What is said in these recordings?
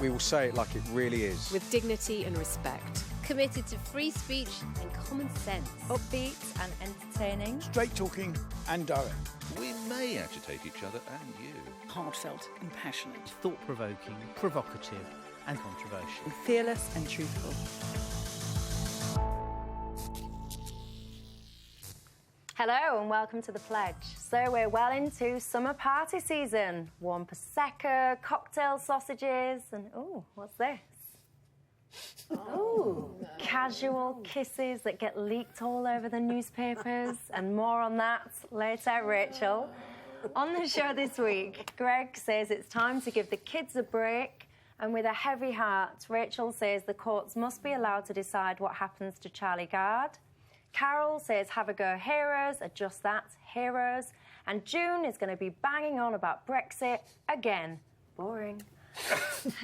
We will say it like it really is. With dignity and respect. Committed to free speech and common sense. Upbeat and entertaining. Straight talking and direct. We may agitate each other and you. Heartfelt and passionate. Thought-provoking, provocative and controversial. Fearless and truthful. Hello and welcome to The Pledge. So we're well into summer party season. Warm Prosecco, cocktail sausages and, ooh, what's this? Ooh, casual kisses that get leaked all over the newspapers, and more on that later, Rachel. On the show this week, Greg says it's time to give the kids a break, and with a heavy heart, Rachel says the courts must be allowed to decide what happens to Charlie Gard. Carol says have a go heroes are just that, heroes. And June is going to be banging on about Brexit again. Boring.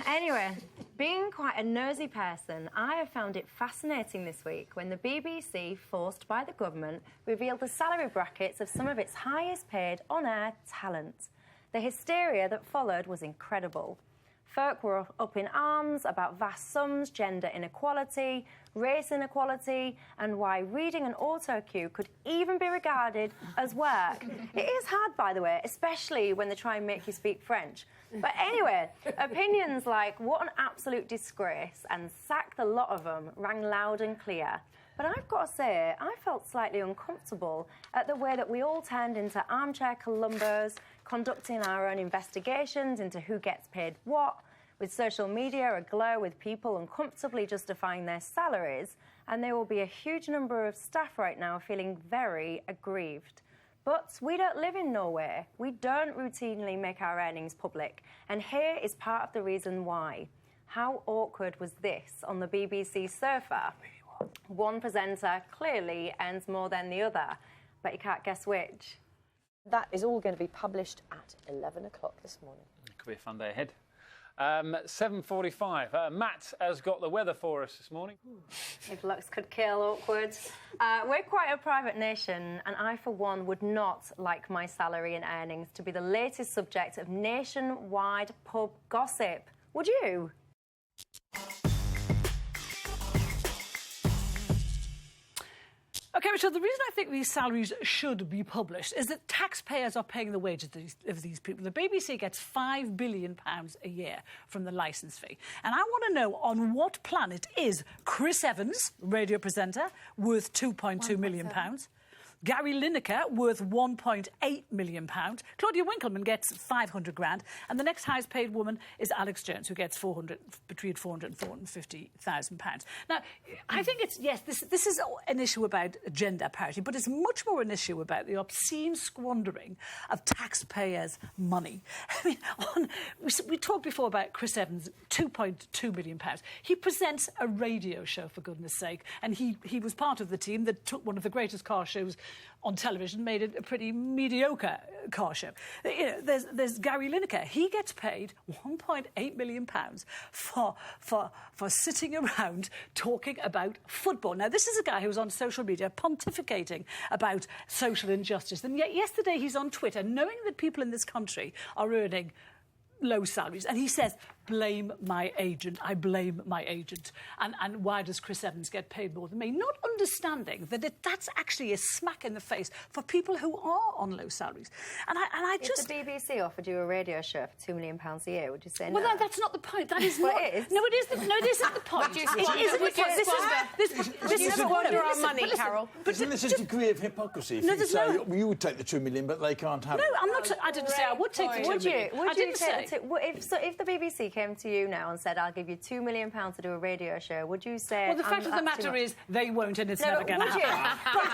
Anyway, being quite a nosy person, I have found it fascinating this week when the BBC, forced by the government, revealed the salary brackets of some of its highest paid on-air talent. The hysteria that followed was incredible. Folk were up in arms about vast sums, gender inequality, race inequality, and why reading an auto cue could even be regarded as work. It is hard, by the way, especially when they try and make you speak French. But anyway, opinions like "what an absolute disgrace" and "sack the lot of them" rang loud and clear. But I've got to say, I felt slightly uncomfortable at the way that we all turned into armchair Columbos, conducting our own investigations into who gets paid what, with social media aglow with people uncomfortably justifying their salaries, and there will be a huge number of staff right now feeling very aggrieved. But we don't live in Norway. We don't routinely make our earnings public, and here is part of the reason why. How awkward was this on the BBC sofa? One presenter clearly earns more than the other, but you can't guess which. That is all going to be published at 11 o'clock this morning. It could be a fun day ahead. 7:45. Matt has got the weather for us this morning. If looks could kill, awkward. We're quite a private nation, and I, for one, would not like my salary and earnings to be the latest subject of nationwide pub gossip. Would you? OK, Rachel, the reason I think these salaries should be published is that taxpayers are paying the wages of these people. The BBC gets £5 billion a year from the licence fee. And I want to know on what planet is Chris Evans, radio presenter, worth £2.2 million? Gary Lineker, worth £1.8 million. Claudia Winkleman gets 500 grand. And the next highest paid woman is Alex Jones, who gets between 400 and 450,000 pounds. Now, I think it's, yes, this is an issue about gender parity, but it's much more an issue about the obscene squandering of taxpayers' money. I mean, we talked before about Chris Evans, £2.2 million. He presents a radio show, for goodness sake, and he was part of the team that took one of the greatest car shows on television, made it a pretty mediocre car show. You know, there's Gary Lineker. He gets paid £1.8 million for sitting around talking about football. Now, this is a guy who's on social media pontificating about social injustice, and yet yesterday he's on Twitter, knowing that people in this country are earning low salaries, and he says, blame my agent, I blame my agent. And why does Chris Evans get paid more than me? Not understanding that that's actually a smack in the face for people who are on low salaries. And I just... If the BBC offered you a radio show for £2 million a year, would you say no? Well, that's not the point. That is not... It is. No, it isn't. No, this isn't the point. Would you squander our money, Carol? Isn't this a degree of hypocrisy? If you say you would take the $2 million, but they can't have it? No, I'm not... I didn't say I would take the $2 million. I didn't say... If the BBC came to you now and said, I'll give you £2 million to do a radio show, would you say... Well, the fact of the matter is they won't, and it's never going to happen. But if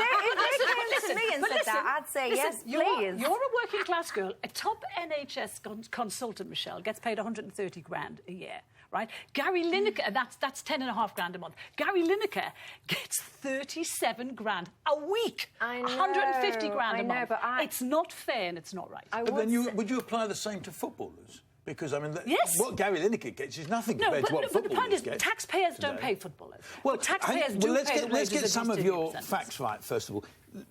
they came to me and said that, I'd say, yes, please. You're a working class girl. A top NHS consultant, Michelle, gets paid 130 grand a year, right? Gary Lineker, that's 10.5 grand a month. Gary Lineker gets 37 grand a week. I know. 150 grand a month. But it's not fair and it's not right. But then would you apply the same to footballers? Because, I mean, yes. What Gary Lineker gets is nothing compared to what footballers get. But the point is, taxpayers don't pay footballers. Well, taxpayers do let's pay the get wages some of your students. facts right, first of all.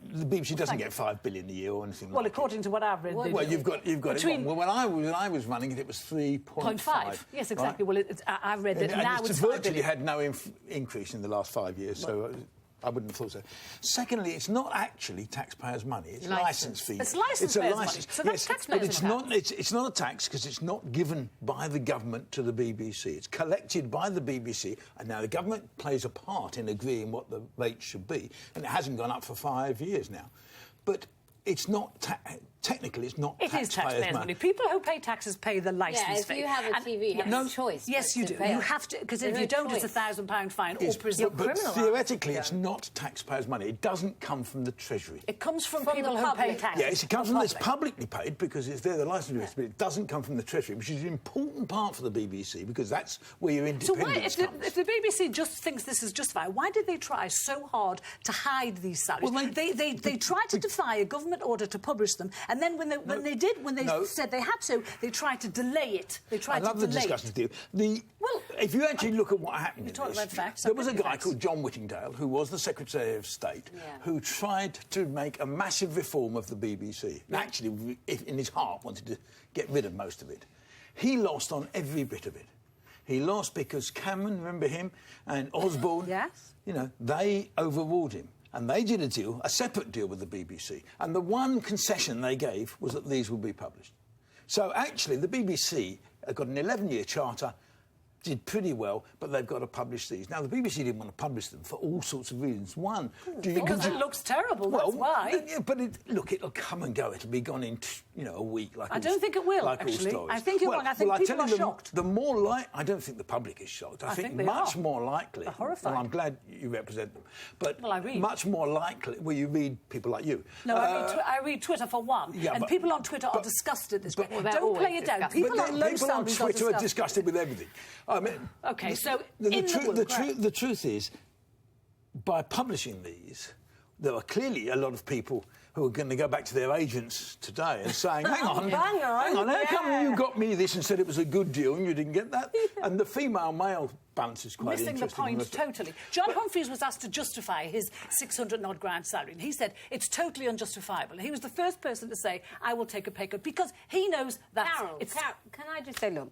The BBC doesn't get $5 billion a year or anything. Well, like according to what I've read, well, you've got it wrong. Well, when I was running it, it was 3.5. Yes, exactly. Right? Well, I've read that now it's virtually had no increase in the last 5 years. So. I wouldn't have thought so. Secondly, it's not actually taxpayers' money. It's licence fees. It's licence payers' money. So that's taxpayers' but it's not. It's not a tax because it's not given by the government to the BBC. It's collected by the BBC, and now the government plays a part in agreeing what the rate should be, and it hasn't gone up for 5 years now. But it's not. Technically, it's not taxpayers' money. People who pay taxes pay the licence fee. If you have a TV, you have no choice. Yes, you do. You have to, because if you don't, it's a £1,000 fine or prison. But theoretically, it's not taxpayers' money. It doesn't come from the Treasury. It comes from people who pay taxes. Yes, it comes from it's publicly paid because they're the licence, but it doesn't come from the Treasury, which is an important part for the BBC because that's where your independence comes. If the BBC just thinks this is justified, why did they try so hard to hide these salaries? Well, they tried to defy a government order to publish them, and then when they said they had to, they tried to delay it. I love the discussions with you. If you actually look at what happened there was a guy called John Whittingdale, who was the Secretary of State, who tried to make a massive reform of the BBC. And actually, in his heart, wanted to get rid of most of it. He lost on every bit of it. He lost because Cameron, remember him, and Osborne, they overruled him. And they did a separate deal with the BBC. And the one concession they gave was that these would be published. So actually, the BBC got an 11-year charter, did pretty well, but they've got to publish these. Now, the BBC didn't want to publish them for all sorts of reasons. One, because it looks terrible, that's why. Yeah, but it'll come and go. It'll be gone in, a week. I don't think it will, actually. I think you're wrong. I think people are shocked. I don't think the public is shocked. I think much more likely. They're horrified. Well, I'm glad you represent them. But I read. Much more likely, you read people like you. No, I read Twitter for one. And people on Twitter are disgusted this way. Don't play it down. People on low salaries on Twitter are disgusted with everything. I mean, OK, so the truth is, by publishing these, there are clearly a lot of people who are going to go back to their agents today and saying, hang on, how come you got me this and said it was a good deal and you didn't get that? And the female-male balance is quite interesting. Missing the point totally. John Humphreys was asked to justify his 600-odd grand salary, and he said it's totally unjustifiable. He was the first person to say, I will take a pay cut, because he knows that Carol, can I just say, look,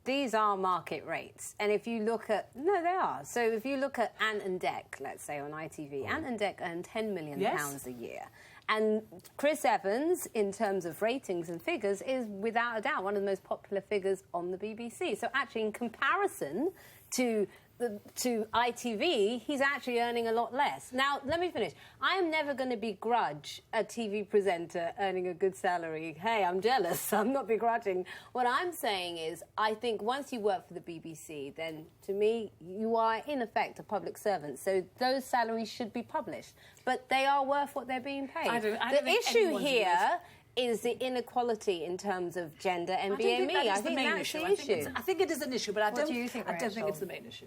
these are market rates, and if you look at... No, they are. So if you look at Ant and Dec, let's say, on ITV, Ant and Dec earn £10 million a year. And Chris Evans, in terms of ratings and figures, is without a doubt one of the most popular figures on the BBC. So actually, in comparison to ITV, he's actually earning a lot less. Now, let me finish. I am never going to begrudge a TV presenter earning a good salary. Hey, I'm jealous. I'm not begrudging. What I'm saying is, I think once you work for the BBC, then, to me, you are, in effect, a public servant. So those salaries should be published. But they are worth what they're being paid. The issue here is the inequality in terms of gender and BME. I think that's the issue. I think it is an issue, but I don't think it's the main issue.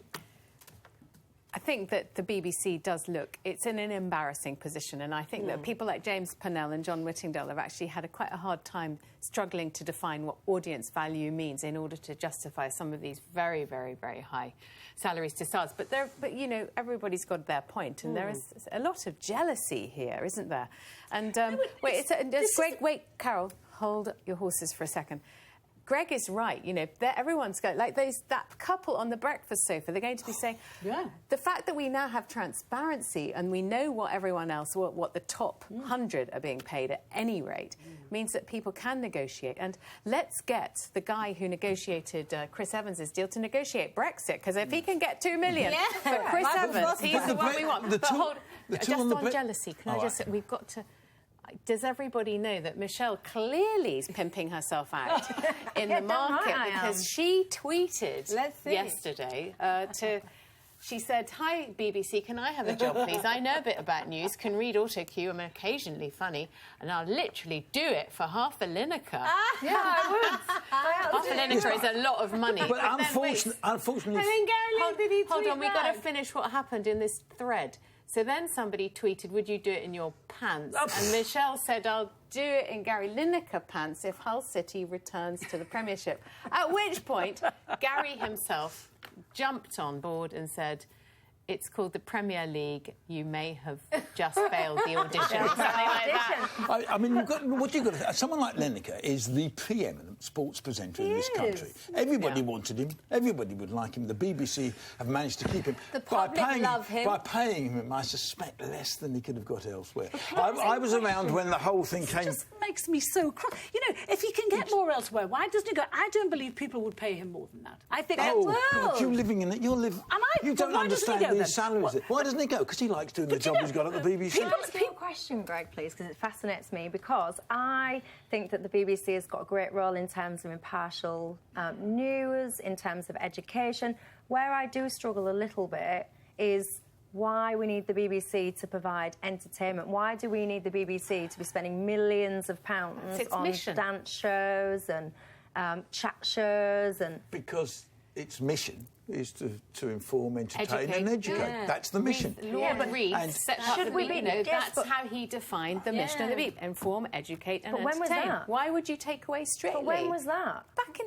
I think that the BBC does look, it's in an embarrassing position, and I think that people like James Purnell and John Whittingdale have actually had quite a hard time struggling to define what audience value means in order to justify some of these very, very, very high salaries to stars. But everybody's got their point, and there is a lot of jealousy here, isn't there? And wait, Carol, hold your horses for a second. Greg is right. Everyone's going that couple on the breakfast sofa. They're going to be saying, the fact that we now have transparency and we know what everyone else, what the top 100 are being paid at any rate, means that people can negotiate. And let's get the guy who negotiated Chris Evans' deal to negotiate Brexit, because if he can get $2 million for Chris Evans, he's the one we want. Just on jealousy, we've got to. Does everybody know that Michelle clearly is pimping herself out in the market because she tweeted yesterday she said, "Hi, BBC, can I have a job, please? I know a bit about news, can read autocue, I'm occasionally funny, and I'll literally do it for half a lineker." Yeah, I would. Half a lineker is a lot of money. But unfortunately... Hold on, we've got to finish what happened in this thread. So then somebody tweeted, would you do it in your pants? And Michelle said, I'll do it in Gary Lineker pants if Hull City returns to the Premiership. At which point, Gary himself jumped on board and said, It's called the Premier League. You may have just failed the audition or something like that. I mean, what you've got to think, someone like Lineker is the preeminent sports presenter in this country. Everybody wanted him. Everybody would like him. The BBC have managed to keep him. The public love him. By paying him, I suspect, less than he could have got elsewhere. I was around when the whole thing came... It just makes me so cross. You know, if he can get more elsewhere, why doesn't he go? I don't believe people would pay him more than that. I think... But you're living in it. You don't understand his salaries. Why doesn't he go? Because he likes doing the job he's got at the BBC. Can I ask you a question, Greg, please, because it fascinates me, because I think that the BBC has got a great role in terms of impartial news, in terms of education. Where I do struggle a little bit is why we need the BBC to provide entertainment. Why do we need the BBC to be spending millions of pounds on dance shows and chat shows? Because its mission is to inform, entertain and educate. Yeah. That's the mission. Lord Reed set up the BBC. That's how he defined the mission of the BBC. Inform, educate and entertain. When was that? Why would you take away Strictly? But when was that? Back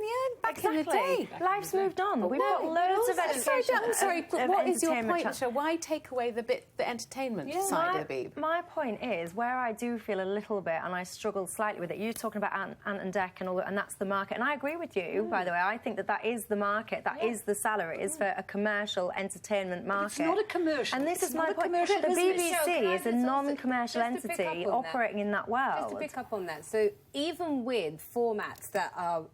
in the day. Life's moved on. We've got loads of education. I'm sorry, but what is your point, Sir? Why take away the entertainment side of the BBC? My point is, where I do feel a little bit, and I struggle slightly with it, you're talking about Ant and Dec and all that, and that's the market. And I agree with you, by the way. I think that is the market. That is the salary. Is for a commercial entertainment market. It's not a commercial. And this is my point. The BBC is a non-commercial entity operating in that world. Just to pick up on that, so even with formats that are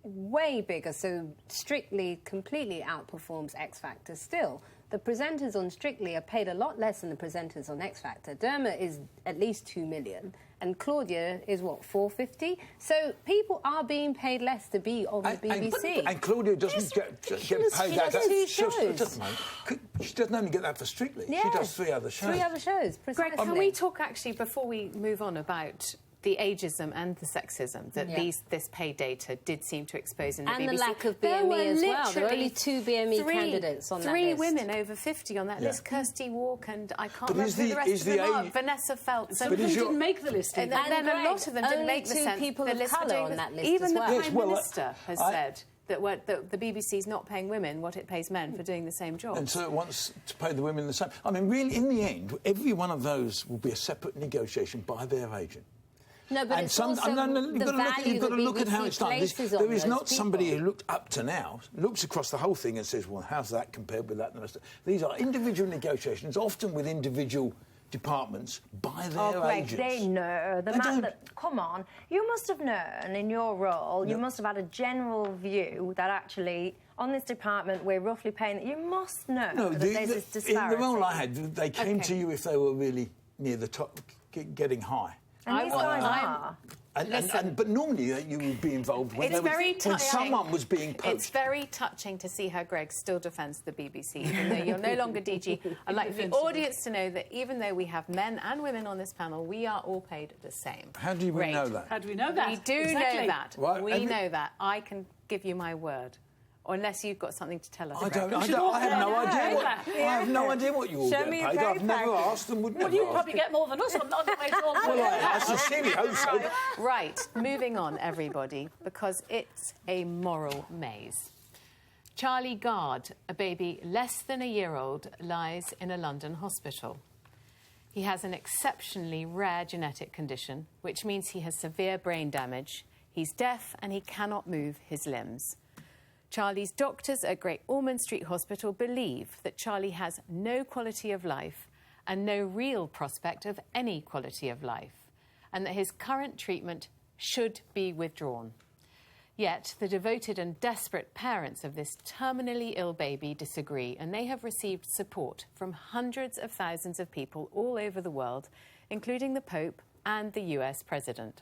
way bigger, so Strictly completely outperforms X Factor still, the presenters on Strictly are paid a lot less than the presenters on X Factor. Dermot is at least 2 million. And Claudia is, what, 450? So people are being paid less to be on the BBC. And Claudia doesn't get paid that. She doesn't only get that for Strictly. Yeah. She does 3 other shows. 3 other shows, precisely. Greg, can we talk, actually, before we move on, about the ageism and the sexism that this pay data did seem to expose in the BBC. And the lack of BME as well. There were only 2 BME candidates on that list. 3 women over 50 on that list. Kirsty Walk and I can't remember who the rest of them are. Vanessa Phelps. Some of them didn't make the list. And then a lot of them didn't make the list. People of colour on that list even as well. the Prime Minister has said that the BBC's not paying women what it pays men for doing the same job. And so it wants to pay the women the same. I mean, really, in the end, every one of those will be a separate negotiation by their agent. No, but it's also you've got to look at how it's done. There is not somebody who looked up to now, looks across the whole thing and says, well, how's that compared with that and the rest of it? These are individual negotiations, often with individual departments by their agents. They know. Come on. You must have known in your role, you must have had a general view that actually, on this department, we're roughly paying that. You must know that there's this disparity. In the role I had, they came to you if they were really near the top, getting high. And these guys are. But normally you would be involved when someone was being poached. It's very touching to see how Greg still defends the BBC, even though you're no longer DG. I'd like the audience to know that even though we have men and women on this panel, we are all paid the same. How do we know that? How do we know that? We do know that. Right. We know that. I can give you my word. Or unless you've got something to tell us. I have no idea what you all get paid. I've never asked and wouldn't have asked. Well, you probably get more than us on the way to all the way. I sincerely hope so. Right, moving on, everybody, because it's a moral maze. Charlie Gard, a baby less than a year old, lies in a London hospital. He has an exceptionally rare genetic condition, which means he has severe brain damage. He's deaf and he cannot move his limbs. Charlie's doctors at Great Ormond Street Hospital believe that Charlie has no quality of life and no real prospect of any quality of life, and that his current treatment should be withdrawn. Yet the devoted and desperate parents of this terminally ill baby disagree, and they have received support from hundreds of thousands of people all over the world, including the Pope and the US President.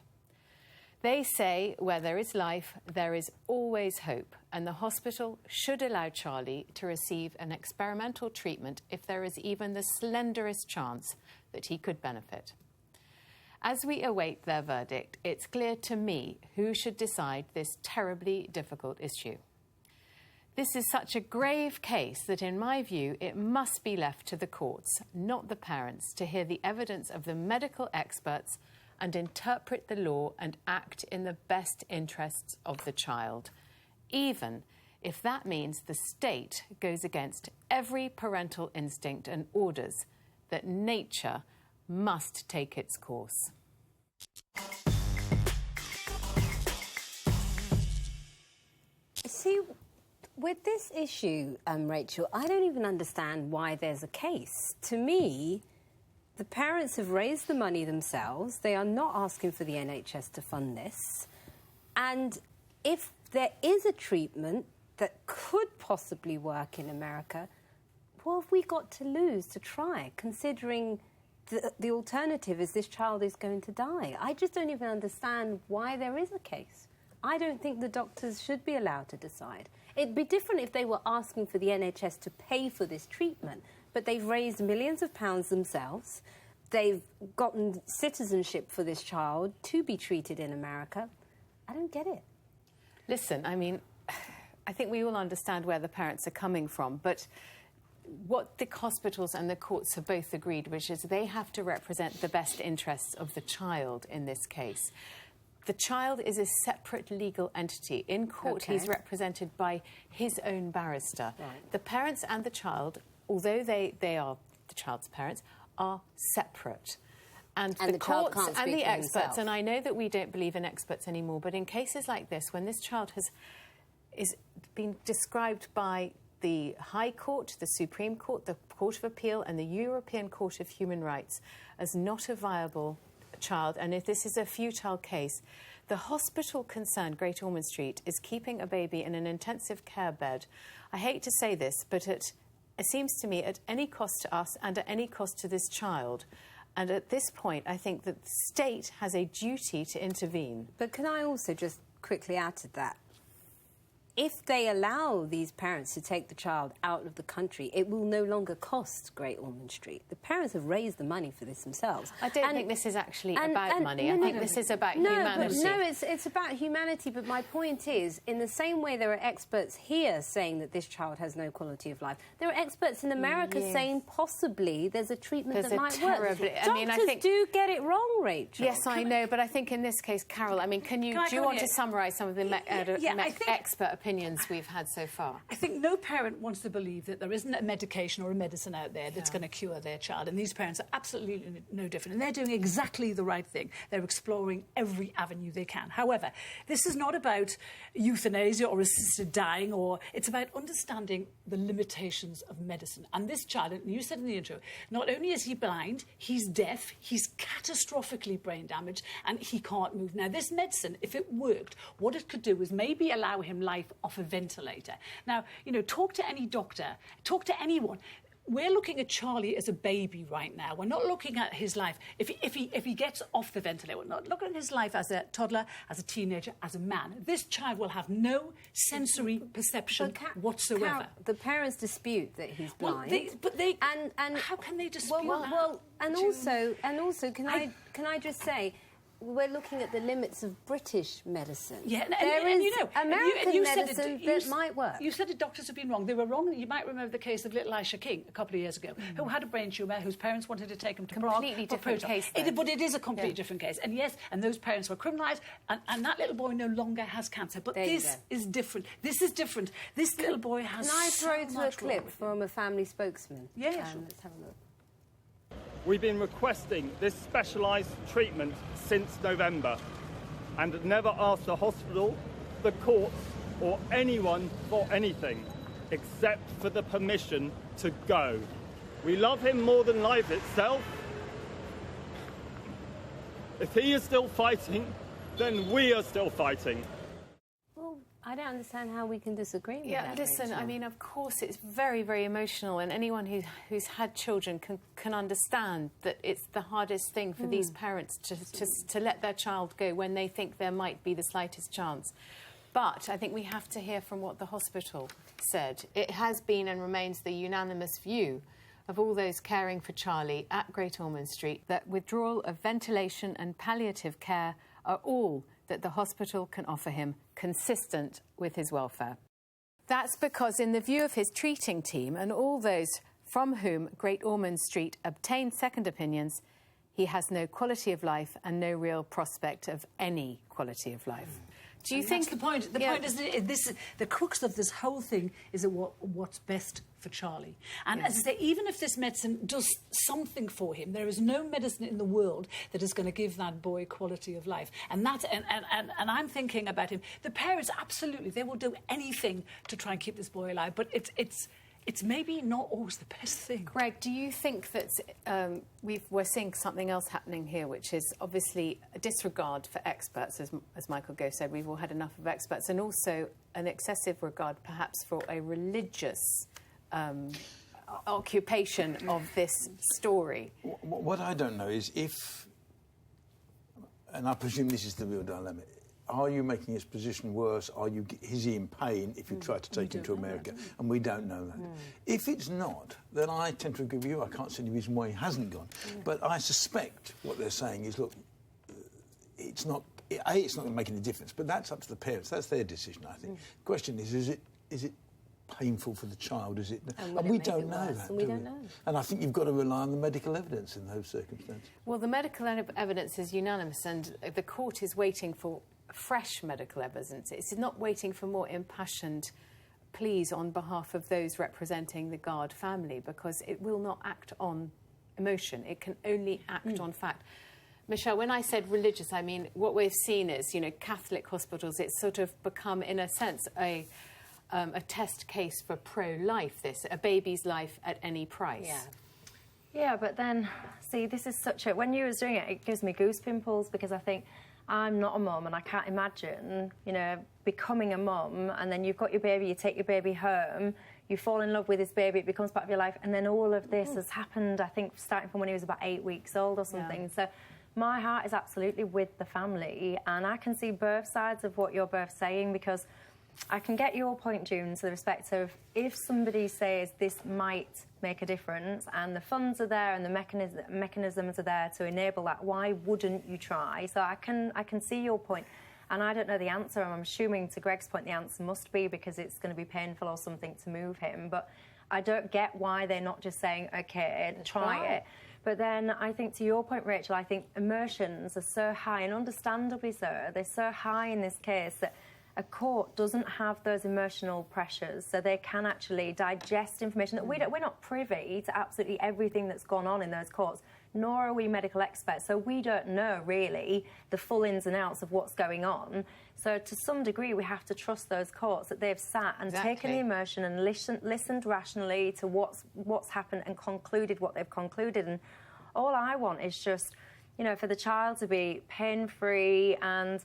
They say where there is life, there is always hope, and the hospital should allow Charlie to receive an experimental treatment if there is even the slenderest chance that he could benefit. As we await their verdict, it's clear to me who should decide this terribly difficult issue. This is such a grave case that, in my view, it must be left to the courts, not the parents, to hear the evidence of the medical experts and interpret the law and act in the best interests of the child, even if that means the state goes against every parental instinct and orders that nature must take its course. See, with this issue, Rachel, I don't even understand why there's a case. To me, the parents have raised the money themselves. They are not asking for the NHS to fund this. And if there is a treatment that could possibly work in America, what have we got to lose to try, considering the alternative is this child is going to die? I just don't even understand why there is a case. I don't think the doctors should be allowed to decide. It'd be different if they were asking for the NHS to pay for this treatment, but they've raised millions of pounds themselves. They've gotten citizenship for this child to be treated in America. I don't get it. Listen, I mean, I think we all understand where the parents are coming from, but what the hospitals and the courts have both agreed, which is they have to represent the best interests of the child in this case. The child is a separate legal entity. In court, he's represented by his own barrister. Right. The parents and the child, although they are the child's parents, are separate. And the courts and the experts, and I know that we don't believe in experts anymore, but in cases like this, when this child is being described by the High Court, the Supreme Court, the Court of Appeal and the European Court of Human Rights as not a viable child, and if this is a futile case, the hospital concerned, Great Ormond Street, is keeping a baby in an intensive care bed. I hate to say this, but it seems to me at any cost to us and at any cost to this child. And at this point, I think that the state has a duty to intervene. But can I also just quickly add to that? If they allow these parents to take the child out of the country, it will no longer cost Great Ormond Street. The parents have raised the money for this themselves. I don't think this is actually about money. I think this is about humanity. No, it's about humanity, but my point is, in the same way there are experts here saying that this child has no quality of life, there are experts in America saying possibly there's a treatment that might work. Doctors do get it wrong, Rachel. Yes, I know, but I think in this case, Carol, I mean, do you want to summarise some of the expert opinions we've had so far? I think no parent wants to believe that there isn't a medication or a medicine out there that's going to cure their child, and these parents are absolutely no different, and they're doing exactly the right thing. They're exploring every avenue they can. However, this is not about euthanasia or assisted dying, it's about understanding the limitations of medicine. And this child, and you said in the intro, not only is he blind, he's deaf, he's catastrophically brain damaged, and he can't move. Now, this medicine, if it worked, what it could do is maybe allow him life off a ventilator. Now, talk to any doctor, talk to anyone. We're looking at Charlie as a baby right now. We're not looking at his life. If he gets off the ventilator, we're not looking at his life as a toddler, as a teenager, as a man. This child will have no sensory perception whatsoever. The parents dispute that he's blind. And how can they dispute that? Well, and also, can I just say, we're looking at the limits of British medicine. Yeah, there is American medicine that might work. You said the doctors have been wrong. They were wrong. You might remember the case of little Aisha King a couple of years ago, who had a brain tumour, whose parents wanted to take him to Prague. Completely different case. But it is a completely different case. And yes, and those parents were criminalised, and that little boy no longer has cancer. But this is different. This is different. This little boy has. Can I throw to a clip from a family spokesman? Yeah, sure. Let's have a look. We've been requesting this specialised treatment since November and never asked the hospital, the courts or anyone for anything except for the permission to go. We love him more than life itself. If he is still fighting, then we are still fighting. I don't understand how we can disagree with that. Yeah, listen, I mean, of course, it's very, very emotional, and anyone who's had children can understand that it's the hardest thing for these parents to let their child go when they think there might be the slightest chance. But I think we have to hear from what the hospital said. It has been and remains the unanimous view of all those caring for Charlie at Great Ormond Street that withdrawal of ventilation and palliative care are all that the hospital can offer him, consistent with his welfare. That's because, in the view of his treating team and all those from whom Great Ormond Street obtained second opinions, he has no quality of life and no real prospect of any quality of life. Do you think that's the point? The point is the crux of this whole thing is that what's best for Charlie. And as I say, even if this medicine does something for him, there is no medicine in the world that is going to give that boy quality of life. And I'm thinking about him. The parents, absolutely, they will do anything to try and keep this boy alive. But it's maybe not always the best thing. Greg, do you think that we're seeing something else happening here, which is obviously a disregard for experts, as Michael Gove said, we've all had enough of experts, and also an excessive regard perhaps for a religious occupation of this story? What I don't know is if, and I presume this is the real dilemma, are you making his position worse? Is he in pain if you try to take him to America? And we don't know that. If it's not, then I tend to agree with you. I can't see any reason why he hasn't gone. But I suspect what they're saying is, look, it's not going to make any difference. But that's up to the parents. That's their decision, I think. The question is it painful for the child? Is it? And we don't know that. We don't know. And I think you've got to rely on the medical evidence in those circumstances. Well, the medical evidence is unanimous, and the court is waiting for fresh medical evidence. It's not waiting for more impassioned pleas on behalf of those representing the Gard family, because it will not act on emotion. It can only act on fact. Michelle, when I said religious, I mean what we've seen is, Catholic hospitals, it's sort of become, in a sense, a test case for pro-life, a baby's life at any price. Yeah, but then, see, this is such a... When you were doing it, it gives me goose pimples, because I think I'm not a mum and I can't imagine, becoming a mum, and then you've got your baby, you take your baby home, you fall in love with this baby, it becomes part of your life, and then all of this has happened, I think, starting from when he was about 8 weeks old or something. Yeah. So my heart is absolutely with the family, and I can see both sides of what you're both saying, because I can get your point, June, to the respect of if somebody says this might make a difference and the funds are there and the mechanisms are there to enable that, why wouldn't you try? So I can see your point, and I don't know the answer. I'm assuming, to Greg's point, the answer must be because it's going to be painful or something to move him. But I don't get why they're not just saying, OK, try it. But then I think, to your point, Rachel, I think emotions are so high, and understandably so. They're so high in this case that a court doesn't have those emotional pressures, so they can actually digest information that we're not privy to absolutely everything that's gone on in those courts, nor are we medical experts, so we don't know really the full ins and outs of what's going on. So to some degree we have to trust those courts, that they've sat and taken the emotion and listened rationally to what's happened and concluded what they've concluded. And all I want is just, for the child to be pain-free. And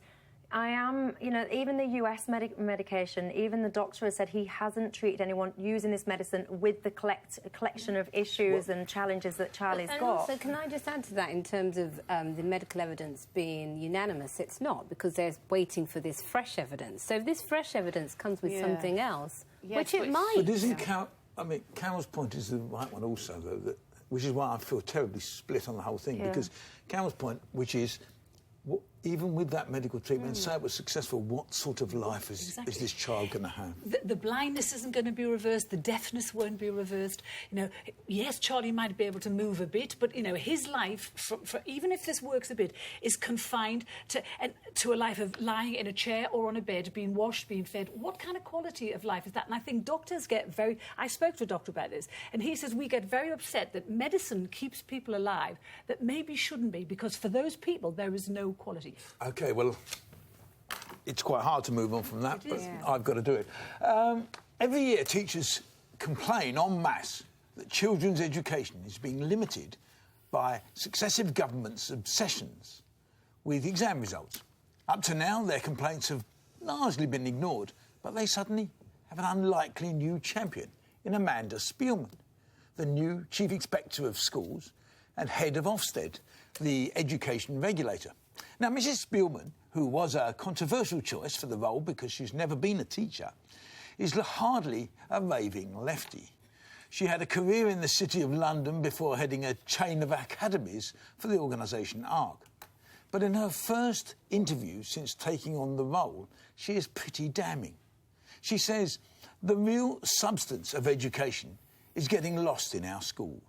I am, even the US medication, even the doctor has said he hasn't treated anyone using this medicine with the collection of issues and challenges that Charlie's got. Also, can I just add to that, in terms of the medical evidence being unanimous? It's not, because they're waiting for this fresh evidence. So if this fresh evidence comes with something else, which it might... But isn't Carol's point is the right one also, though, which is why I feel terribly split on the whole thing, because Carol's point, which is... even with that medical treatment, say it was successful, what sort of life is this child going to have? The blindness isn't going to be reversed, the deafness won't be reversed. Yes, Charlie might be able to move a bit, but, his life, even if this works a bit, is confined to a life of lying in a chair or on a bed, being washed, being fed. What kind of quality of life is that? And I think doctors get very... I spoke to a doctor about this, and he says we get very upset that medicine keeps people alive that maybe shouldn't be, because for those people there is no quality. OK, well, it's quite hard to move on from that, but I've got to do it. Every year, teachers complain en masse that children's education is being limited by successive governments' obsessions with exam results. Up to now, their complaints have largely been ignored, but they suddenly have an unlikely new champion in Amanda Spielman, the new Chief Inspector of Schools and head of Ofsted, the education regulator. Now, Mrs. Spielman, who was a controversial choice for the role because she's never been a teacher, is hardly a raving lefty. She had a career in the City of London before heading a chain of academies for the organisation ARC. But in her first interview since taking on the role, she is pretty damning. She says the real substance of education is getting lost in our schools.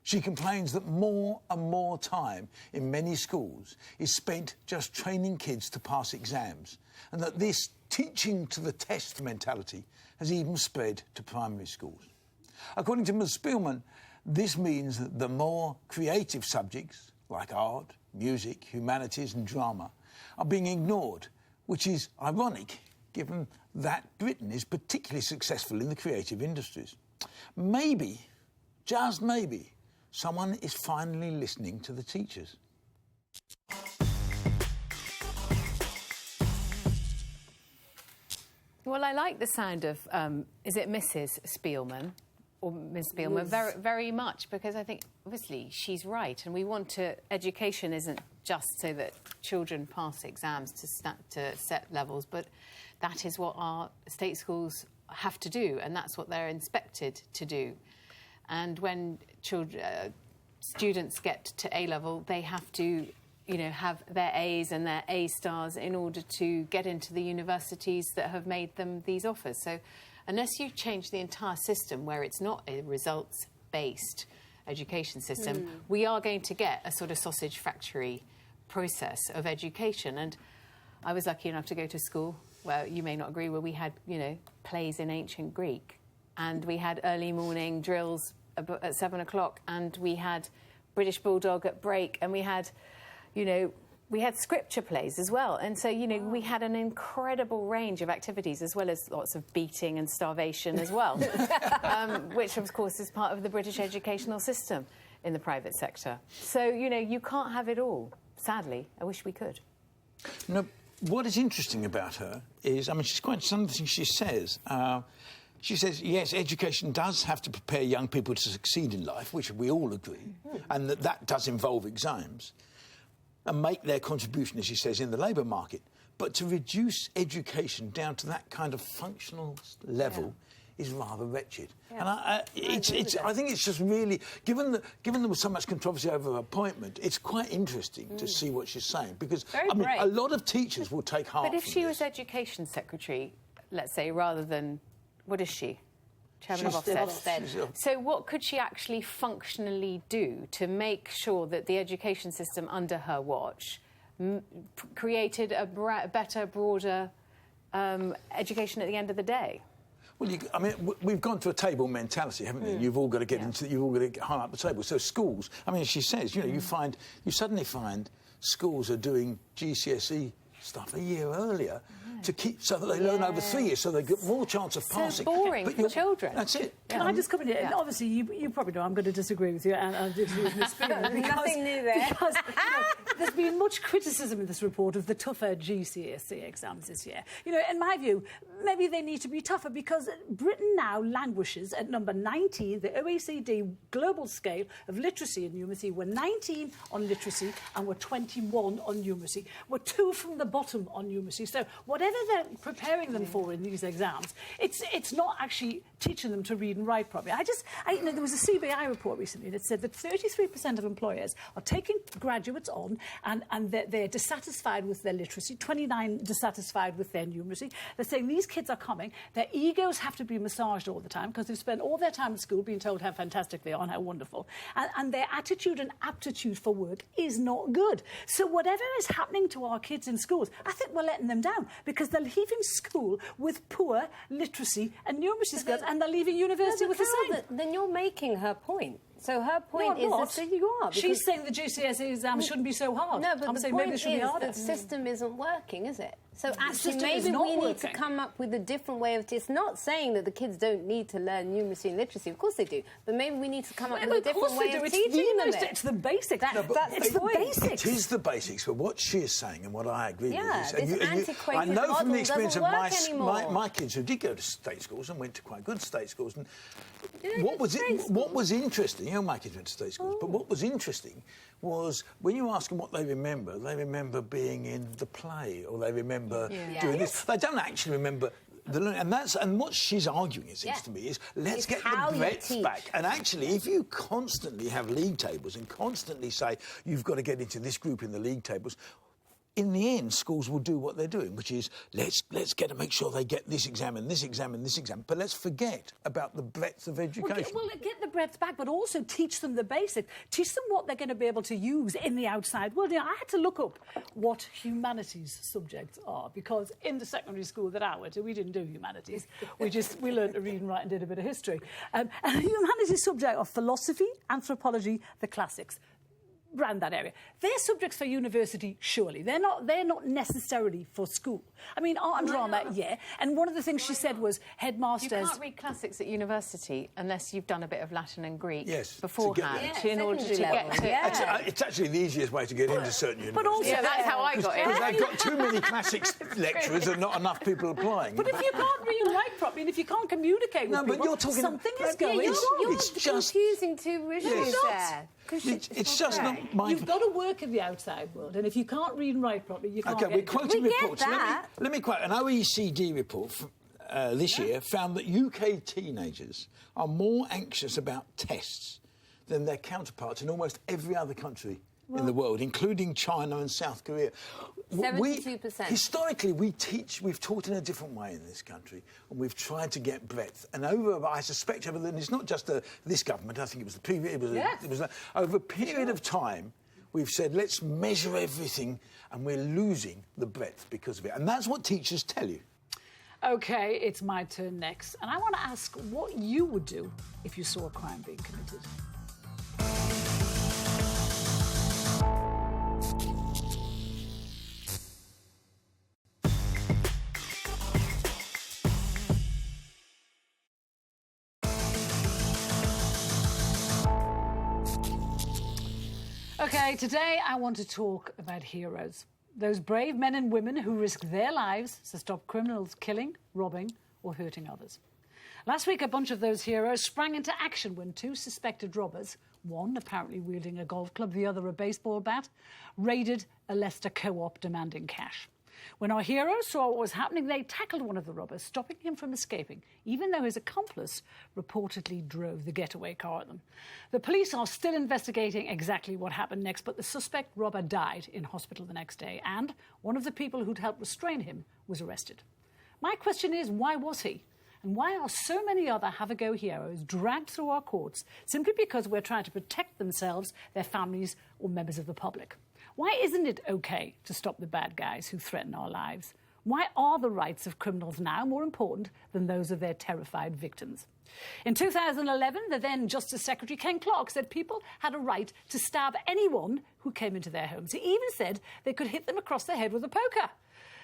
She complains that more and more time in many schools is spent just training kids to pass exams, and that this teaching to the test mentality has even spread to primary schools. According to Ms. Spielman, this means that the more creative subjects, like art, music, humanities and drama, are being ignored, which is ironic given that Britain is particularly successful in the creative industries. Maybe, just maybe, someone is finally listening to the teachers. Well, I like the sound of, is it Mrs. Spielman or Ms. Spielman? Very, very much, because I think, obviously, she's right. And we want to... Education isn't just so that children pass exams to set levels, but that is what our state schools have to do, and that's what they're inspected to do. And when students get to A-level, they have to, you know, have their A's and their A stars in order to get into the universities that have made them these offers. So unless you change the entire system where it's not a results-based education system, we are going to get a sort of sausage factory process of education. And I was lucky enough to go to school where, you may not agree, where we had, you know, plays in ancient Greek, and we had early morning drills at 7 o'clock, and we had British Bulldog at break, and we had, you know, we had scripture plays as well. And so, you know, we had an incredible range of activities, as well as lots of beating and starvation as well, which, of course, is part of the British educational system in the private sector. So, you know, you can't have it all, sadly. I wish we could. No, what is interesting about her is, I mean, she's quite something she says. She says, yes, education does have to prepare young people to succeed in life, which we all agree, and that does involve exams, and make their contribution, as she says, in the labour market. But to reduce education down to that kind of functional level is rather wretched. Yeah. And I think it's just really, given there was so much controversy over her appointment, it's quite interesting to see what she's saying, because I mean, a lot of teachers will take heart. But if she was Education Secretary, let's say, rather than, what is she? Chairman of Ofsted. So what could she actually functionally do to make sure that the education system under her watch created a better, broader education at the end of the day? Well, I mean, we've gone to a table mentality, haven't we? You've all got to get into, you've all got to get high up the table. So schools, I mean, as she says, you know, you suddenly find schools are doing GCSE stuff a year earlier to keep, so that they learn over 3 years, so they get more chance of passing. So boring for children. That's it. Can I just come in here? Yeah. Obviously, you probably know I'm going to disagree with you, and I'll disagree with Ms. Spielman. Nothing new there. Because, you know, there's been much criticism in this report of the tougher GCSE exams this year. You know, in my view, maybe they need to be tougher, because Britain now languishes at number 19, the OECD global scale of literacy and numeracy. We're 19 on literacy, and we're 21 on numeracy. We're 2 from the bottom on numeracy. So whatever they're preparing them for in these exams, it's not actually teaching them to read and write properly. You know, there was a CBI report recently that said that 33% of employers are taking graduates on, and they're dissatisfied with their literacy, 29 dissatisfied with their numeracy. They're saying these kids are coming, their egos have to be massaged all the time, because they've spent all their time at school being told how fantastic they are and how wonderful, and their attitude and aptitude for work is not good. So whatever is happening to our kids in schools, I think we're letting them down, because they're leaving school with poor literacy and numeracy skills, and they're leaving university with the same. Then you're making her point. So her point is that you are. She's saying the GCSE exam shouldn't be so hard. No, but I'm the saying point maybe it should be is harder. the system isn't working, is it? So actually, system maybe we need working. to come up with a different way of... It's not saying that the kids don't need to learn numeracy and literacy. Of course they do. But maybe we need to come up with a different way of teaching them it. It's the basics. That's the basics. It is the basics, but what she is saying, and what I agree with, is... this antiquated I know from the experience of my kids who did go to state schools and went to quite good state schools, and what was interesting... You know, my kids went to state schools, but what was interesting was when you ask them what they remember being in the play, or they remember doing this. They don't actually remember the learning. And what she's arguing, it seems to me, is let's get the breadth back. And actually, if you constantly have league tables and constantly say you've got to get into this group in the league tables, in the end, schools will do what they're doing, which is let's get to make sure they get this exam and this exam and this exam. But let's forget about the breadth of education. Well, get the breadth back, but also teach them the basics. Teach them what they're going to be able to use in the outside world. You know, I had to look up what humanities subjects are, because in the secondary school that I went to, we didn't do humanities. We learned to read and write and did a bit of history. And the humanities subject are philosophy, anthropology, the classics. Around that area. They're subjects for university, surely. They're not necessarily for school. I mean, art and drama, yeah. And one of the things she said was headmasters... You can't read classics at university unless you've done a bit of Latin and Greek beforehand. In order to get to... It's actually the easiest way to get into certain universities. But also, that's how I got in. Because they've got too many classics lecturers and not enough people applying. But if you can't read and write properly, and if you can't communicate with people, you're talking... something is going on. It's just confusing two issues there. It's just not my... You've got to work in the outside world, and if you can't read and write properly, you can't get... we're quoting reports. Let me quote. An OECD report from, this year found that UK teenagers are more anxious about tests than their counterparts in almost every other country in the world, including China and South Korea. 72%. Historically, we've taught in a different way in this country, and we've tried to get breadth. And I suspect, and it's not just this government, I think it was the previous, it was over a period of time, we've said, let's measure everything, and we're losing the breadth because of it. And that's what teachers tell you. OK, it's my turn next. And I want to ask what you would do if you saw a crime being committed. OK, today I want to talk about heroes. Those brave men and women who risk their lives to stop criminals killing, robbing or hurting others. Last week, a bunch of those heroes sprang into action when two suspected robbers, one apparently wielding a golf club, the other a baseball bat, raided a Leicester co-op demanding cash. When our heroes saw what was happening, they tackled one of the robbers, stopping him from escaping, even though his accomplice reportedly drove the getaway car at them. The police are still investigating exactly what happened next, but the suspect robber died in hospital the next day, and one of the people who'd helped restrain him was arrested. My question is, why was he? And why are so many other have-a-go heroes dragged through our courts simply because we're trying to protect themselves, their families, or members of the public? Why isn't it OK to stop the bad guys who threaten our lives? Why are the rights of criminals now more important than those of their terrified victims? In 2011, the then Justice Secretary Ken Clarke said people had a right to stab anyone who came into their homes. He even said they could hit them across the head with a poker.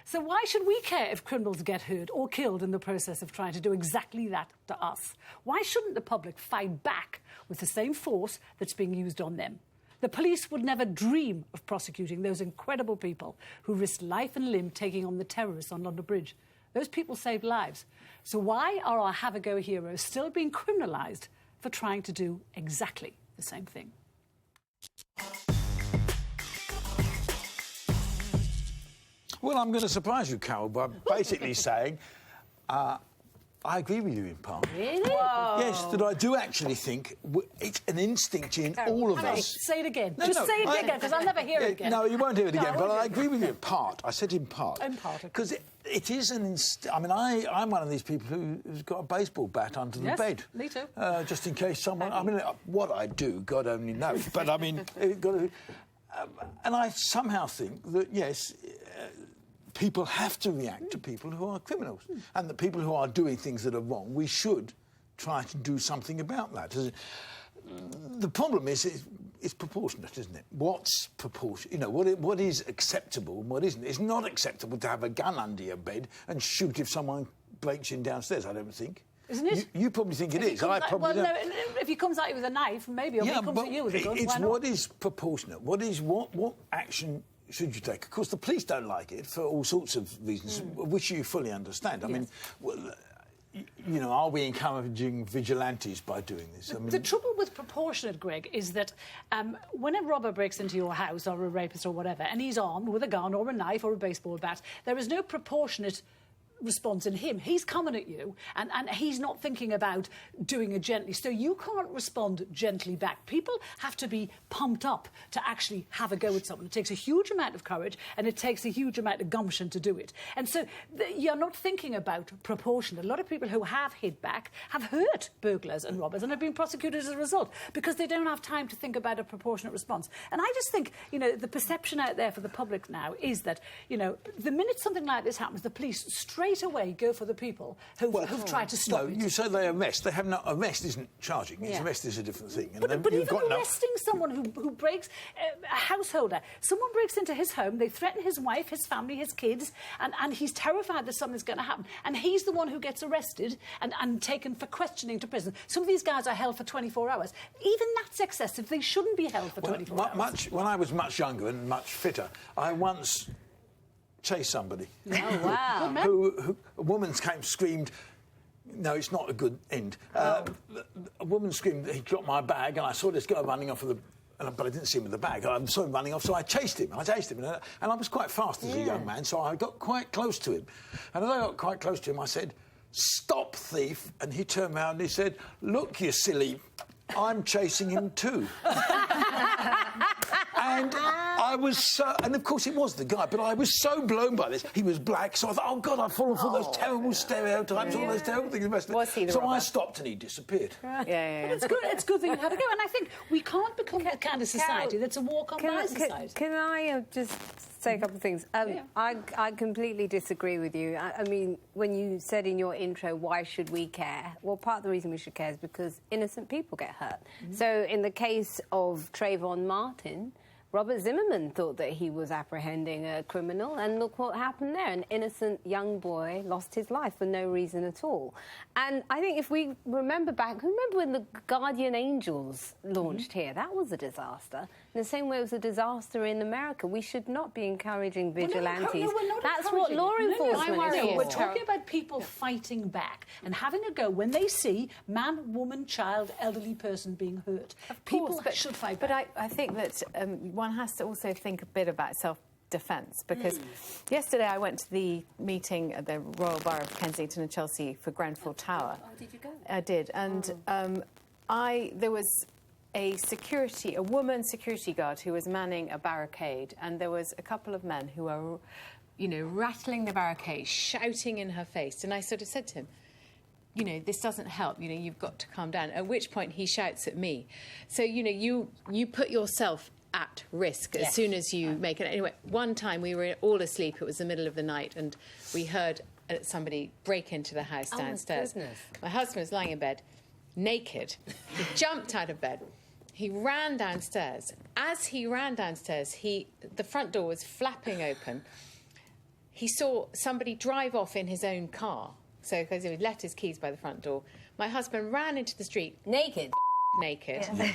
So why should we care if criminals get hurt or killed in the process of trying to do exactly that to us? Why shouldn't the public fight back with the same force that's being used on them? The police would never dream of prosecuting those incredible people who risked life and limb taking on the terrorists on London Bridge. Those people saved lives. So why are our have-a-go heroes still being criminalised for trying to do exactly the same thing? Well, I'm going to surprise you, Carol, by basically saying I agree with you in part. Really? Whoa. Yes, that I do actually think it's an instinct in all of us. Say it again. Say it again, because I'll never hear it again. No, you won't hear it again, but I agree with you in part. I said in part. In part, because it is an instinct. I mean, I'm one of these people who's got a baseball bat under the bed. Me too. Just in case someone... I mean, what I do, God only knows. But, I mean, and I somehow think that, yes... people have to react to people who are criminals. And the people who are doing things that are wrong, we should try to do something about that. The problem is it's proportionate, isn't it? What's proportionate? You know, what is acceptable and what isn't? It's not acceptable to have a gun under your bed and shoot if someone breaks in downstairs, I don't think. Isn't it? You probably think it is. I probably don't. No, if he comes at you with a knife, maybe, or if he comes at you with a gun, it's why not? what is proportionate. What action should you take? Of course, the police don't like it for all sorts of reasons, which you fully understand. I mean, you know, are we encouraging vigilantes by doing this? I mean, the trouble with proportionate, Greg, is that when a robber breaks into your house, or a rapist or whatever, and he's armed with a gun or a knife or a baseball bat, there is no proportionate response in him. He's coming at you, and he's not thinking about doing it gently. So you can't respond gently back. People have to be pumped up to actually have a go at someone. It takes a huge amount of courage, and it takes a huge amount of gumption to do it. And so you're not thinking about proportion. A lot of people who have hit back have hurt burglars and robbers and have been prosecuted as a result because they don't have time to think about a proportionate response. And I just think, you know, the perception out there for the public now is that, you know, the minute something like this happens, the police straight away go for the people who've tried to stop it. You say they arrest. They have no... Arrest isn't charging. Yeah. Arrest is a different thing. And but even arresting someone who breaks... a householder. Someone breaks into his home, they threaten his wife, his family, his kids, and he's terrified that something's going to happen. And he's the one who gets arrested and taken for questioning to prison. Some of these guys are held for 24 hours. Even that's excessive. They shouldn't be held for 24 hours. When I was much younger and much fitter, I once chased somebody. Oh, wow. who a woman screamed... No, it's not a good end. A woman screamed that he dropped my bag, and I saw this guy running off with but I didn't see him with the bag. I saw him running off, so I chased him. And I was quite fast as a young man, so I got quite close to him. And as I got quite close to him, I said, "Stop, thief!" And he turned around and he said, "Look, you silly, I'm chasing him too." And I was and of course it was the guy, but I was so blown by this. He was black, so I thought, oh God, I've fallen for those terrible stereotypes, all those terrible things. Was he the so robber? I stopped and he disappeared. But it's good that you had a go, and I think we can't become the kind of society that's a walk-on-by society. Can I just say a couple of things? I completely disagree with you. I mean, when you said in your intro, why should we care? Well, part of the reason we should care is because innocent people get hurt. So in the case of Trayvon Martin, Robert Zimmerman thought that he was apprehending a criminal, and look what happened there. An innocent young boy lost his life for no reason at all. And I think if we remember back, remember when the Guardian Angels launched here? That was a disaster. In the same way it was a disaster in America. We should not be encouraging vigilantes. We're not That's what law enforcement is for. We're talking about people fighting back and having a go when they see man, woman, child, elderly person being hurt. Of course, people should fight back. But I think that one has to also think a bit about self-defence, because yesterday I went to the meeting at the Royal Borough of Kensington and Chelsea for Grenfell Tower. Oh, did you go? I did, and there was a woman security guard who was manning a barricade, and there was a couple of men who were, you know, rattling the barricade, shouting in her face, and I sort of said to him, you know, this doesn't help, you know, you've got to calm down. At which point he shouts at me. So, you know, you put yourself at risk as soon as you make it. Anyway, one time we were all asleep, it was the middle of the night, and we heard somebody break into the house downstairs. My husband was lying in bed, naked. He jumped out of bed. He ran downstairs. As he ran downstairs, the front door was flapping open. He saw somebody drive off in his own car. So, because he left his keys by the front door. My husband ran into the street. Naked,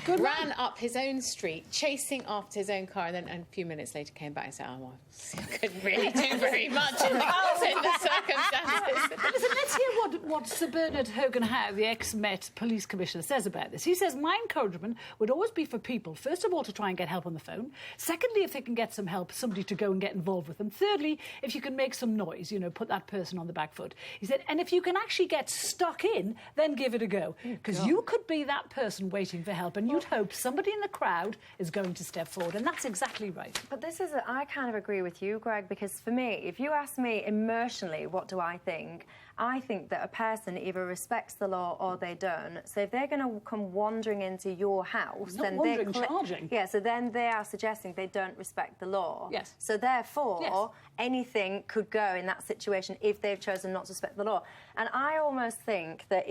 ran up his own street, chasing after his own car, and then a few minutes later came back and said, oh, well, I couldn't really do very much in the circumstances. Listen, let's hear what Sir Bernard Hogan-Howe, the ex-Met Police Commissioner, says about this. He says, my encouragement would always be for people, first of all, to try and get help on the phone. Secondly, if they can get some help, somebody to go and get involved with them. Thirdly, if you can make some noise, you know, put that person on the back foot. He said, and if you can actually get stuck in, then give it a go. Because you could be that person waiting for help, and you'd hope somebody in the crowd is going to step forward, and that's exactly right. But I kind of agree with you, Greg, because for me, if you ask me emotionally, what do I think? I think that a person either respects the law or they don't. So if they're going to come wandering into your house, then they're charging. Yeah, so then they are suggesting they don't respect the law. Yes. So therefore, anything could go in that situation if they've chosen not to respect the law. And I almost think that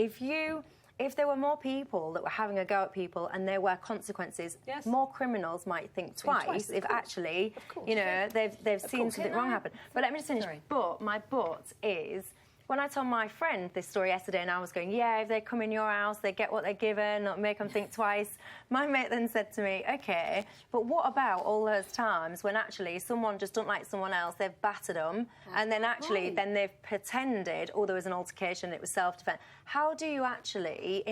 if there were more people that were having a go at people and there were consequences, more criminals might think twice if actually, you know, they've seen something wrong happen. But let me just finish. But my but is, when I told my friend this story yesterday and I was going, yeah, if they come in your house, they get what they're given, not make them think twice. My mate then said to me, OK, but what about all those times when actually someone just don't like someone else, they've battered them, and then actually then they've pretended, there was an altercation, it was self-defense. How do you actually,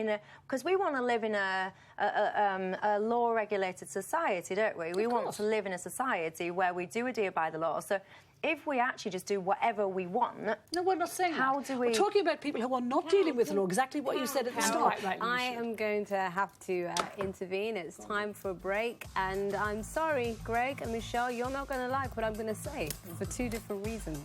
because we want to live in a law-regulated society, don't we? We want to live in a society where we do adhere by the law. So if we actually just do whatever we want... No, we're not saying how that. do we... We're talking about people who are not dealing with the law, exactly what you said at the start. I am going to have to intervene. It's time for a break. And I'm sorry, Greg and Michelle, you're not going to like what I'm going to say for two different reasons.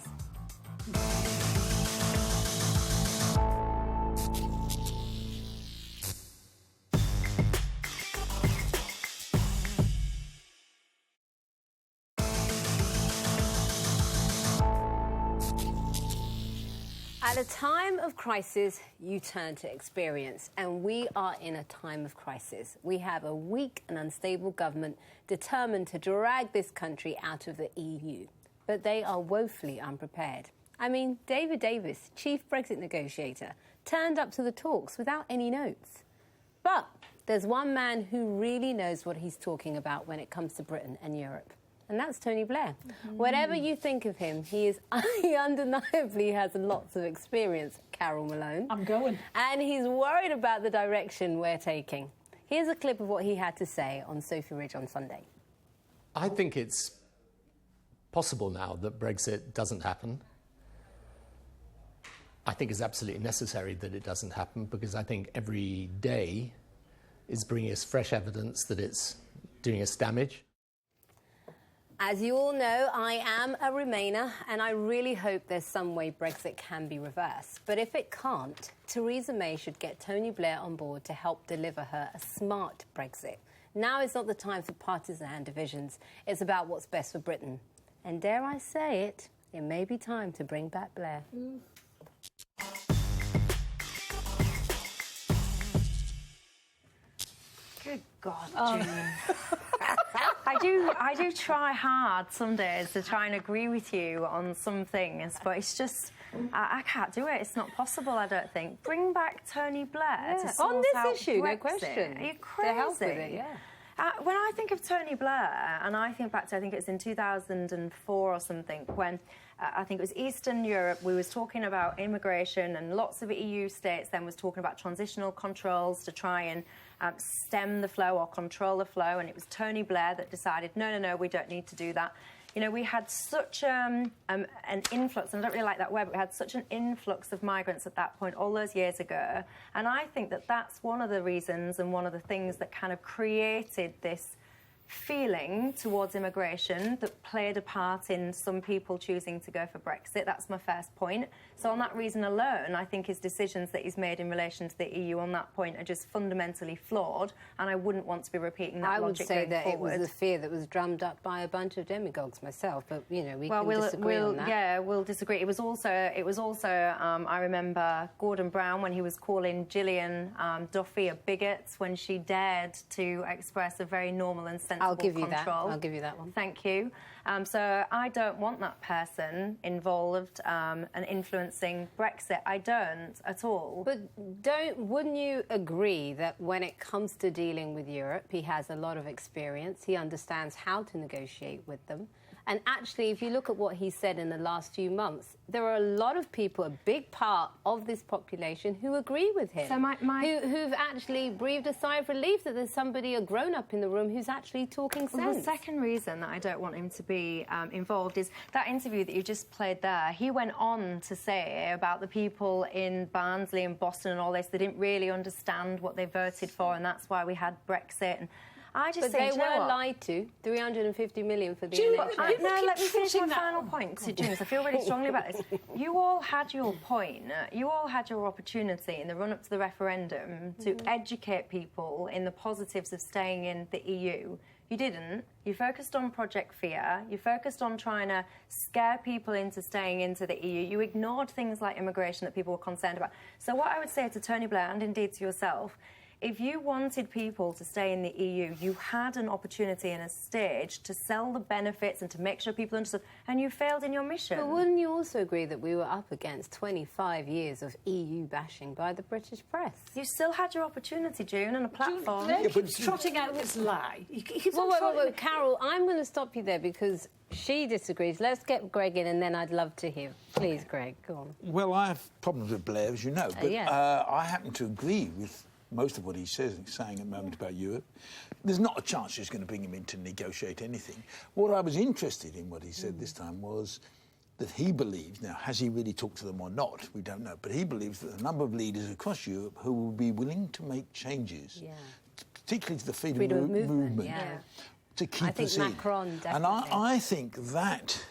At a time of crisis, you turn to experience, and we are in a time of crisis. We have a weak and unstable government determined to drag this country out of the EU. But they are woefully unprepared. I mean, David Davis, chief Brexit negotiator, turned up to the talks without any notes. But there's one man who really knows what he's talking about when it comes to Britain and Europe. And that's Tony Blair. Whatever you think of him, he undeniably has lots of experience, Carol Malone. I'm going. And he's worried about the direction we're taking. Here's a clip of what he had to say on Sophie Ridge on Sunday. I think it's possible now that Brexit doesn't happen. I think it's absolutely necessary that it doesn't happen, because I think every day is bringing us fresh evidence that it's doing us damage. As you all know, I am a Remainer, and I really hope there's some way Brexit can be reversed. But if it can't, Theresa May should get Tony Blair on board to help deliver her a smart Brexit. Now is not the time for partisan divisions. It's about what's best for Britain. And dare I say it, it may be time to bring back Blair. Good God, June. I do try hard some days to try and agree with you on some things, but it's just, I can't do it. It's not possible, I don't think. Bring back Tony Blair to sort on this out issue, Brexit. no question. Are you crazy? To help with it, yeah. When I think of Tony Blair, and I think back to, I think it was in 2004 or something, when I think it was Eastern Europe, we was talking about immigration, and lots of EU states then was talking about transitional controls to try and stem the flow or control the flow, and it was Tony Blair that decided, no, we don't need to do that. You know, we had such an influx, and I don't really like that word, but we had such an influx of migrants at that point all those years ago. And I think that that's one of the reasons and one of the things that kind of created this feeling towards immigration that played a part in some people choosing to go for Brexit. That's my first point. So on that reason alone, I think his decisions that he's made in relation to the EU on that point are just fundamentally flawed, and I wouldn't want to be repeating that logic going forward. I would say that it was the fear that was drummed up by a bunch of demagogues myself, but, you know, we can disagree on that. Yeah, we'll disagree. It was also I remember Gordon Brown when he was calling Gillian Duffy a bigot when she dared to express a very normal and sensible I'll give you control. that. I'll give you that one. Thank you. So I don't want that person involved and influencing Brexit. I don't at all. But wouldn't you agree that when it comes to dealing with Europe, he has a lot of experience, he understands how to negotiate with them? And actually, if you look at what he said in the last few months, there are a lot of people, a big part of this population, who agree with him. So who've actually breathed a sigh of relief that there's somebody, a grown-up in the room, who's actually talking sense. Well, the second reason that I don't want him to be involved is that interview that you just played there. He went on to say about the people in Barnsley and Boston and all this, they didn't really understand what they voted for, and that's why we had Brexit. And I just they were lied to. 350 million for the NHS. No, let me finish my final point, because I feel really strongly about this. You all had your point. You all had your opportunity in the run-up to the referendum to educate people in the positives of staying in the EU. You didn't. You focused on Project Fear. You focused on trying to scare people into staying into the EU. You ignored things like immigration that people were concerned about. So what I would say to Tony Blair, and indeed to yourself, if you wanted people to stay in the EU, you had an opportunity and a stage to sell the benefits and to make sure people understood, and you failed in your mission. But wouldn't you also agree that we were up against 25 years of EU bashing by the British press? You still had your opportunity, June, and a platform. June, keeps trotting out this lie. Wait, Carol, I'm going to stop you there because she disagrees. Let's get Greg in, and then I'd love to hear. Please, Greg, go on. Well, I have problems with Blair, as you know, but I happen to agree with most of what he's saying at the moment about Europe. There's not a chance she's going to bring him in to negotiate anything. What I was interested in what he said this time was that he believes, now, has he really talked to them or not? We don't know. But he believes that a number of leaders across Europe who will be willing to make changes, particularly to the freedom of movement to keep us in. Macron, definitely. And I think that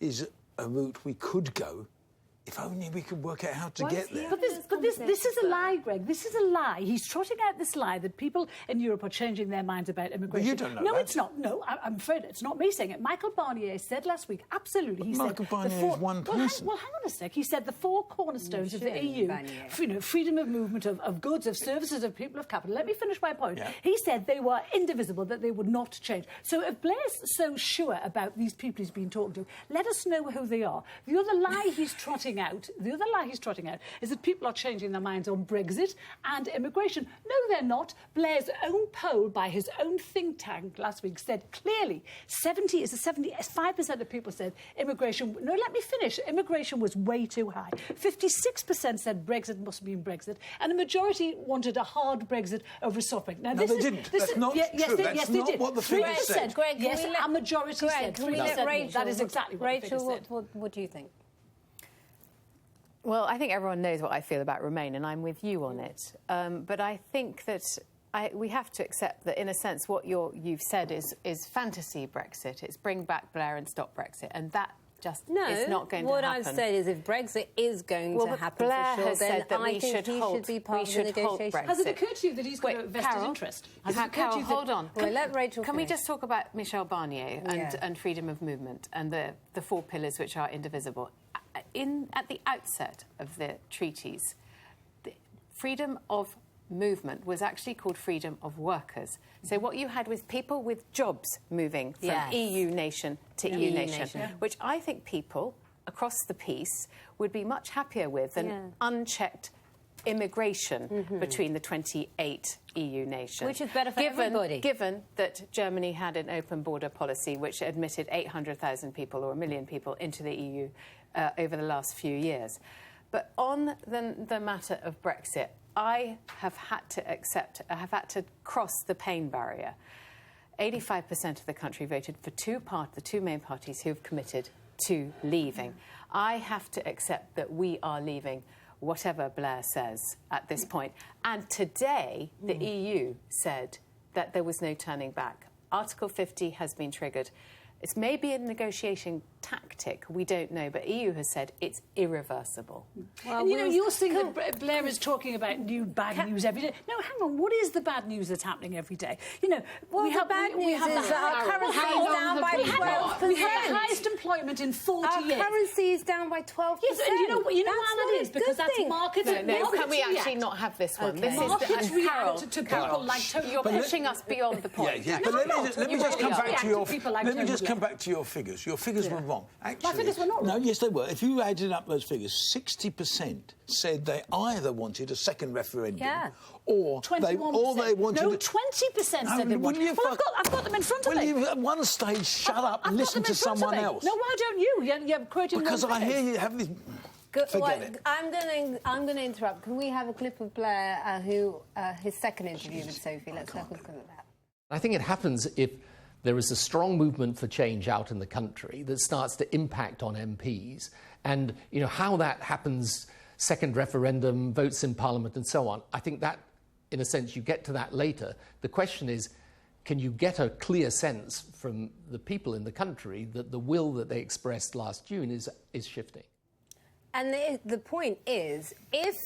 is a route we could go if only we could work out how to get there. But this is a lie, Greg. This is a lie. He's trotting out this lie that people in Europe are changing their minds about immigration. But you don't know No, that. it's not. No, I'm afraid it's not me saying it. Michael Barnier said last week, absolutely. Michael Barnier is one person. Well, hang on a sec. He said the four cornerstones of the EU, freedom of movement of goods, of services, of people, of capital. Let me finish my point. Yeah. He said they were indivisible, that they would not change. So if Blair's so sure about these people he's been talking to, let us know who they are. The other lie he's trotting out is that people are changing their minds on Brexit and immigration. No, they're not. Blair's own poll by his own think tank last week said clearly 75% of people said immigration... No, let me finish. Immigration was way too high. 56% said Brexit must mean Brexit, and a majority wanted a hard Brexit over a soft Brexit. Now, No, they didn't. That's not true. That's not what the figures said. Greg, yes, a majority said. 3% Rachel, that is exactly what the figures said. What do you think? Well, I think everyone knows what I feel about Remain, and I'm with you on it. But I think that we have to accept that, in a sense, what you've said is fantasy Brexit. It's bring back Blair and stop Brexit, and that just is not going to happen. What I've said is if Brexit is going to happen Blair for sure, has then said that I think he should be part of the negotiation. Has it occurred to you that he's got a vested interest? Carol, hold on. Well, let Rachel Can we finish. just talk about Michel Barnier and freedom of movement and the four pillars which are indivisible? At the outset of the treaties, the freedom of movement was actually called freedom of workers. So what you had was people with jobs moving from EU nation to EU nation, which I think people across the piece would be much happier with than unchecked immigration between the 28 EU nations. Which is better for everybody. Given that Germany had an open border policy which admitted 800,000 people or 1 million people into the EU over the last few years. But on the matter of Brexit, I have had to cross the pain barrier. 85% of the country voted for the two main parties who have committed to leaving. I have to accept that we are leaving, whatever Blair says at this point. And today, the EU said that there was no turning back. Article 50 has been triggered. It's maybe a negotiation tactic, we don't know, but EU has said it's irreversible. Well, and, you're saying that Blair is talking about bad news every day. No, hang on, what is the bad news that's happening every day? Well, the bad news is that our currency is down by 12%. We have the highest employment in 40 years. Our currency is down by 12%. Yes, and you know why that is? Because that's markets. No, can we actually not have this one? Okay. Markets react to people like Tony. You're pushing us beyond the point. But let me just come back to your come back to your figures. Your figures were wrong. Actually, my figures were not wrong. No, yes, they were. If you added up those figures, 60% said they either wanted a second referendum or they wanted... No, 20% said they wanted... Well, I've got them in front of me. Well, at one stage, shut up and listen to someone else. No, why don't you? You're quoting... Because I hear you have this... Forget it. I'm going to interrupt. Can we have a clip of Blair, his second interview with Sophie? Let's have a look at that. I think it happens if there is a strong movement for change out in the country that starts to impact on MPs, and how that happens, second referendum, votes in Parliament and so on. I think that, in a sense, you get to that later. The question is, can you get a clear sense from the people in the country that the will that they expressed last June is shifting? And the point is, if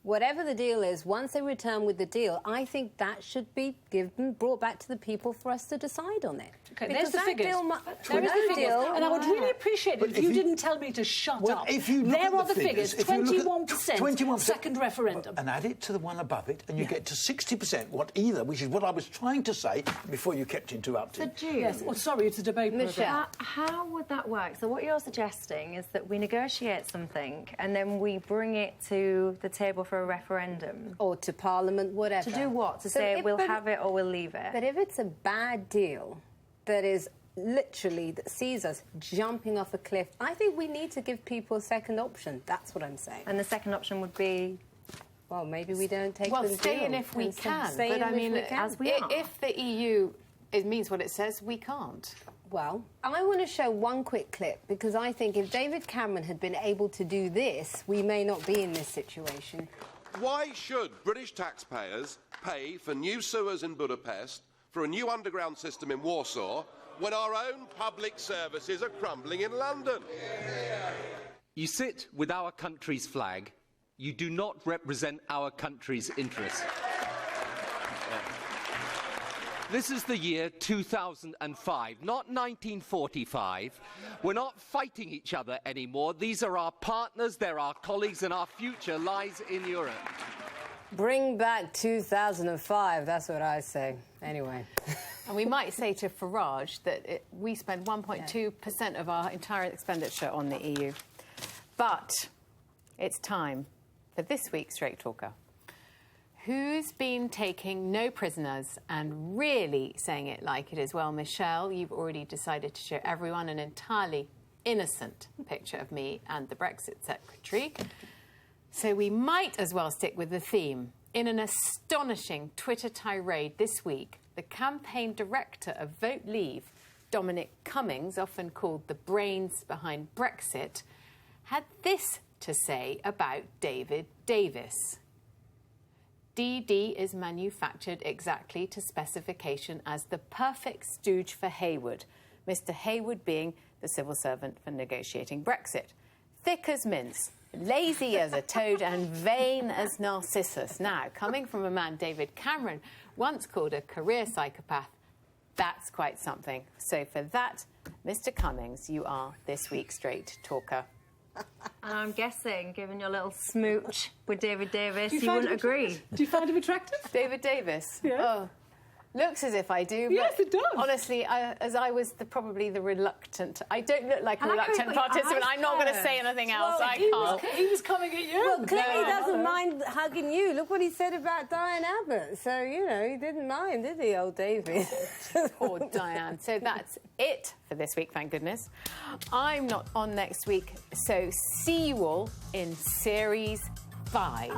whatever the deal is, once they return with the deal, I think that should be brought back to the people for us to decide on it. Okay, there's the figures. There is the deal. And I would really appreciate it if you didn't tell me to shut up. There are the figures. 21% second referendum. And add it to the one above it, and you get to 60%, which is what I was trying to say before you kept interrupting. Yes, well, sorry, it's a debate. How would that work? So what you're suggesting is that we negotiate something and then we bring it to the table for a referendum. Or to Parliament, whatever. To do what? To say we'll have it or we'll leave it? But if it's a bad deal that is literally, that sees us jumping off a cliff, I think we need to give people a second option. That's what I'm saying. And the second option would be... Well, maybe we don't take the deal. Well, stay in if we can. But I mean, if the EU means what it says, we can't. Well, I want to show one quick clip because I think if David Cameron had been able to do this, we may not be in this situation. Why should British taxpayers pay for new sewers in Budapest, for a new underground system in Warsaw, when our own public services are crumbling in London? You sit with our country's flag. You do not represent our country's interests. This is the year 2005, not 1945. We're not fighting each other anymore. These are our partners, they're our colleagues, and our future lies in Europe. Bring back 2005, that's what I say. Anyway. And we might say to Farage that we spend 1.2% of our entire expenditure on the EU. But it's time for this week's Straight Talker. Who's been taking no prisoners and really saying it like it is? Well, Michelle, you've already decided to show everyone an entirely innocent picture of me and the Brexit secretary. So we might as well stick with the theme. In an astonishing Twitter tirade this week, the campaign director of Vote Leave, Dominic Cummings, often called the brains behind Brexit, had this to say about David Davis. DD is manufactured exactly to specification as the perfect stooge for Hayward, Mr Hayward being the civil servant for negotiating Brexit. Thick as mince, lazy as a toad and vain as Narcissus. Now, coming from a man David Cameron once called a career psychopath, that's quite something. So for that, Mr Cummings, you are this week's Straight Talker. And I'm guessing, given your little smooch with David Davis, you wouldn't agree. Do you find him attractive? David Davis? Yeah. Oh, looks as if I do. Yes, but it does. Honestly, as I was probably the reluctant... I don't look like a reluctant participant. I'm not going to say anything else. Well, I can't. He was coming at you. Well, clearly he doesn't mind hugging you. Look what he said about Diane Abbott. So, you know, he didn't mind, did he, old David? Poor Diane. So that's it for this week, thank goodness. I'm not on next week, so see you all in Series 5.